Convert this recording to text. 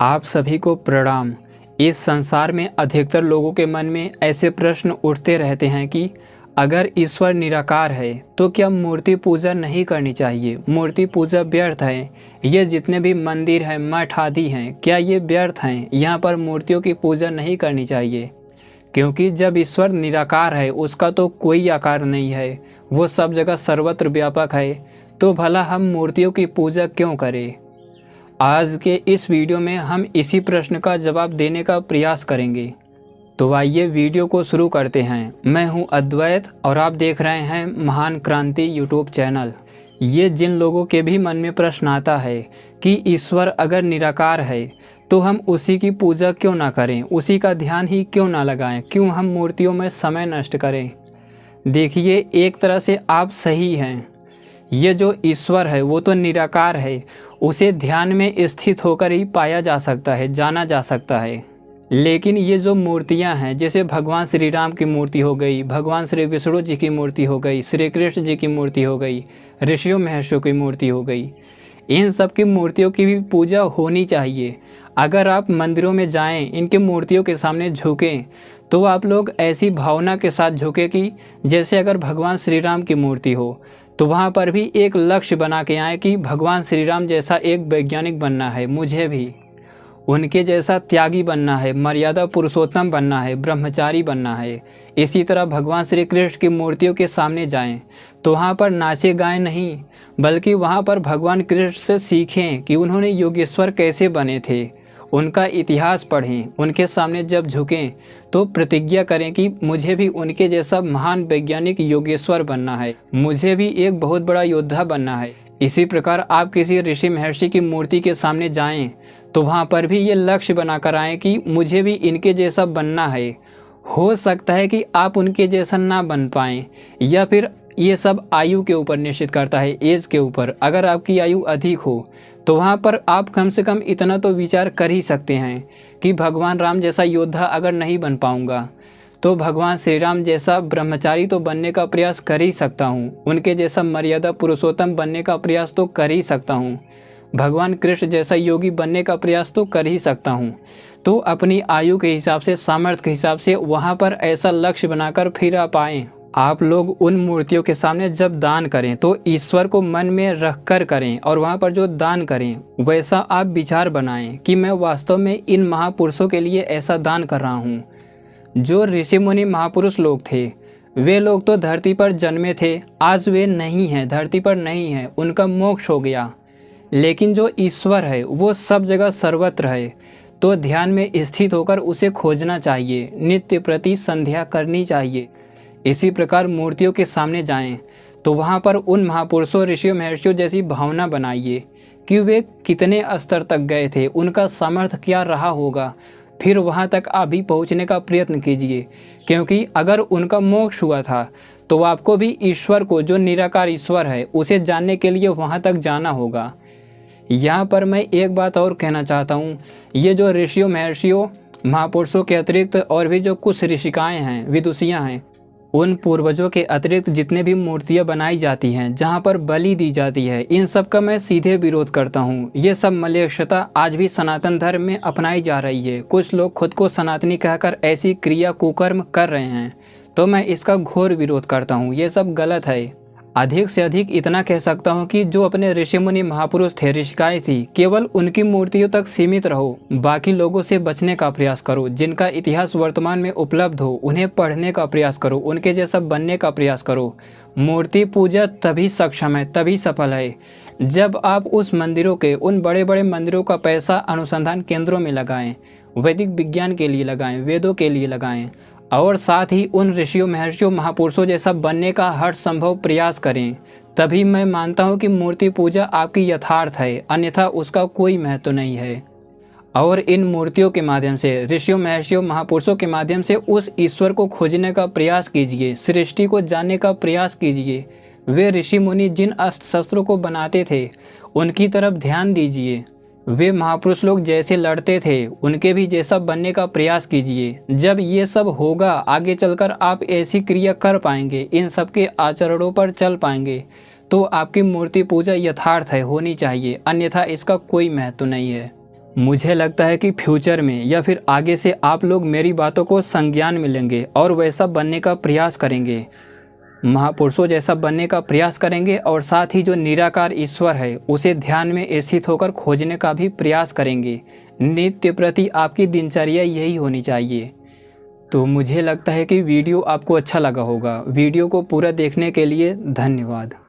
आप सभी को प्रणाम। इस संसार में अधिकतर लोगों के मन में ऐसे प्रश्न उठते रहते हैं कि अगर ईश्वर निराकार है तो क्या मूर्ति पूजा नहीं करनी चाहिए? मूर्ति पूजा व्यर्थ है। ये जितने भी मंदिर हैं, मठ आदि हैं, क्या ये व्यर्थ हैं? यहाँ पर मूर्तियों की पूजा नहीं करनी चाहिए, क्योंकि जब ईश्वर निराकार है, उसका तो कोई आकार नहीं है, वो सब जगह सर्वत्र व्यापक है, तो भला हम मूर्तियों की पूजा क्यों करें? आज के इस वीडियो में हम इसी प्रश्न का जवाब देने का प्रयास करेंगे। तो आइए वीडियो को शुरू करते हैं। मैं हूं अद्वैत और आप देख रहे हैं महान क्रांति यूट्यूब चैनल। ये जिन लोगों के भी मन में प्रश्न आता है कि ईश्वर अगर निराकार है तो हम उसी की पूजा क्यों ना करें, उसी का ध्यान ही क्यों ना लगाएं, क्यों हम मूर्तियों में समय नष्ट करें। देखिए, एक तरह से आप सही हैं। ये जो ईश्वर है वो तो निराकार है, उसे ध्यान में स्थित होकर ही पाया जा सकता है, जाना जा सकता है। लेकिन ये जो मूर्तियां हैं, जैसे भगवान श्री राम की मूर्ति हो गई, भगवान श्री विष्णु जी की मूर्ति हो गई, श्री कृष्ण जी की मूर्ति हो गई, ऋषियों महर्षियों की मूर्ति हो गई, इन सब की मूर्तियों की भी पूजा होनी चाहिए। अगर आप मंदिरों में जाएं, इनकी मूर्तियों के सामने झुकें, तो आप लोग ऐसी भावना के साथ झुके कि जैसे अगर भगवान श्री राम की मूर्ति हो तो वहाँ पर भी एक लक्ष्य बना के आए कि भगवान श्री राम जैसा एक वैज्ञानिक बनना है, मुझे भी उनके जैसा त्यागी बनना है, मर्यादा पुरुषोत्तम बनना है, ब्रह्मचारी बनना है। इसी तरह भगवान श्री कृष्ण की मूर्तियों के सामने जाएं तो वहाँ पर नाचे गाएं नहीं, बल्कि वहाँ पर भगवान कृष्ण से सीखें कि उन्होंने योगेश्वर कैसे बने थे, उनका इतिहास पढ़ें। उनके सामने जब झुकें तो प्रतिज्ञा करें कि मुझे भी उनके जैसा महान वैज्ञानिक योगेश्वर बनना है, मुझे भी एक बहुत बड़ा योद्धा बनना है। इसी प्रकार आप किसी ऋषि महर्षि की मूर्ति के सामने जाएं तो वहाँ पर भी ये लक्ष्य बनाकर आएँ कि मुझे भी इनके जैसा बनना है। हो सकता है कि आप उनके जैसा ना बन पाएँ, या फिर ये सब आयु के ऊपर निश्चित करता है, एज के ऊपर। अगर आपकी आयु अधिक हो तो वहाँ पर आप कम से कम इतना तो विचार कर ही सकते हैं कि भगवान राम जैसा योद्धा अगर नहीं बन पाऊँगा तो भगवान श्री राम जैसा ब्रह्मचारी तो बनने का प्रयास कर ही सकता हूँ, उनके जैसा मर्यादा पुरुषोत्तम बनने का प्रयास तो कर ही सकता हूँ, भगवान कृष्ण जैसा योगी बनने का प्रयास तो कर ही सकता हूँ। तो अपनी आयु के हिसाब से, सामर्थ्य के हिसाब से वहाँ पर ऐसा लक्ष्य बनाकर फिर आप आएँ। आप लोग उन मूर्तियों के सामने जब दान करें तो ईश्वर को मन में रख कर करें, और वहाँ पर जो दान करें वैसा आप विचार बनाएं कि मैं वास्तव में इन महापुरुषों के लिए ऐसा दान कर रहा हूँ। जो ऋषि मुनि महापुरुष लोग थे, वे लोग तो धरती पर जन्मे थे, आज वे नहीं हैं, धरती पर नहीं हैं, उनका मोक्ष हो गया। लेकिन जो ईश्वर है वो सब जगह सर्वत्र है, तो ध्यान में स्थित होकर उसे खोजना चाहिए, नित्य प्रति संध्या करनी चाहिए। इसी प्रकार मूर्तियों के सामने जाएं तो वहाँ पर उन महापुरुषों, ऋषियों, महर्षियों जैसी भावना बनाइए कि वे कितने स्तर तक गए थे, उनका सामर्थ्य क्या रहा होगा, फिर वहाँ तक आप भी पहुँचने का प्रयत्न कीजिए। क्योंकि अगर उनका मोक्ष हुआ था तो आपको भी ईश्वर को, जो निराकार ईश्वर है, उसे जानने के लिए वहाँ तक जाना होगा। यहाँ पर मैं एक बात और कहना चाहता हूँ, ये जो ऋषियों, महर्षियों, महापुरुषों के अतिरिक्त और भी जो कुछ ऋषिकाएँ हैं, विदुषियाँ हैं, उन पूर्वजों के अतिरिक्त जितने भी मूर्तियाँ बनाई जाती हैं, जहाँ पर बलि दी जाती है, इन सब का मैं सीधे विरोध करता हूँ। ये सब मलेच्छता आज भी सनातन धर्म में अपनाई जा रही है। कुछ लोग खुद को सनातनी कहकर ऐसी क्रिया कुकर्म कर रहे हैं, तो मैं इसका घोर विरोध करता हूँ। ये सब गलत है। अधिक से अधिक इतना कह सकता हूँ कि जो अपने ऋषि मुनि महापुरुष थे, ऋषिकाएँ थी, केवल उनकी मूर्तियों तक सीमित रहो, बाकी लोगों से बचने का प्रयास करो। जिनका इतिहास वर्तमान में उपलब्ध हो उन्हें पढ़ने का प्रयास करो, उनके जैसा बनने का प्रयास करो। मूर्ति पूजा तभी सक्षम है, तभी सफल है, जब आप उस मंदिरों के, उन बड़े बड़े मंदिरों का पैसा अनुसंधान केंद्रों में लगाएं, वैदिक विज्ञान के लिए लगाएं, वेदों के लिए लगाएं, और साथ ही उन ऋषियों, महर्षियों, महापुरुषों जैसा बनने का हर संभव प्रयास करें। तभी मैं मानता हूँ कि मूर्ति पूजा आपकी यथार्थ है, अन्यथा उसका कोई महत्व नहीं है। और इन मूर्तियों के माध्यम से, ऋषियों, महर्षियों, महापुरुषों के माध्यम से उस ईश्वर को खोजने का प्रयास कीजिए, सृष्टि को जानने का प्रयास कीजिए। वे ऋषि मुनि जिन अस्त्र शस्त्रों को बनाते थे उनकी तरफ ध्यान दीजिए। वे महापुरुष लोग जैसे लड़ते थे उनके भी जैसा बनने का प्रयास कीजिए। जब ये सब होगा, आगे चलकर आप ऐसी क्रिया कर पाएंगे, इन सब के आचरणों पर चल पाएंगे, तो आपकी मूर्ति पूजा यथार्थ है, होनी चाहिए, अन्यथा इसका कोई महत्व नहीं है। मुझे लगता है कि फ्यूचर में या फिर आगे से आप लोग मेरी बातों को संज्ञान में लेंगे और वैसा बनने का प्रयास करेंगे, महापुरुषों जैसा बनने का प्रयास करेंगे और साथ ही जो निराकार ईश्वर है उसे ध्यान में स्थित होकर खोजने का भी प्रयास करेंगे। नित्य प्रति आपकी दिनचर्या यही होनी चाहिए। तो मुझे लगता है कि वीडियो आपको अच्छा लगा होगा। वीडियो को पूरा देखने के लिए धन्यवाद।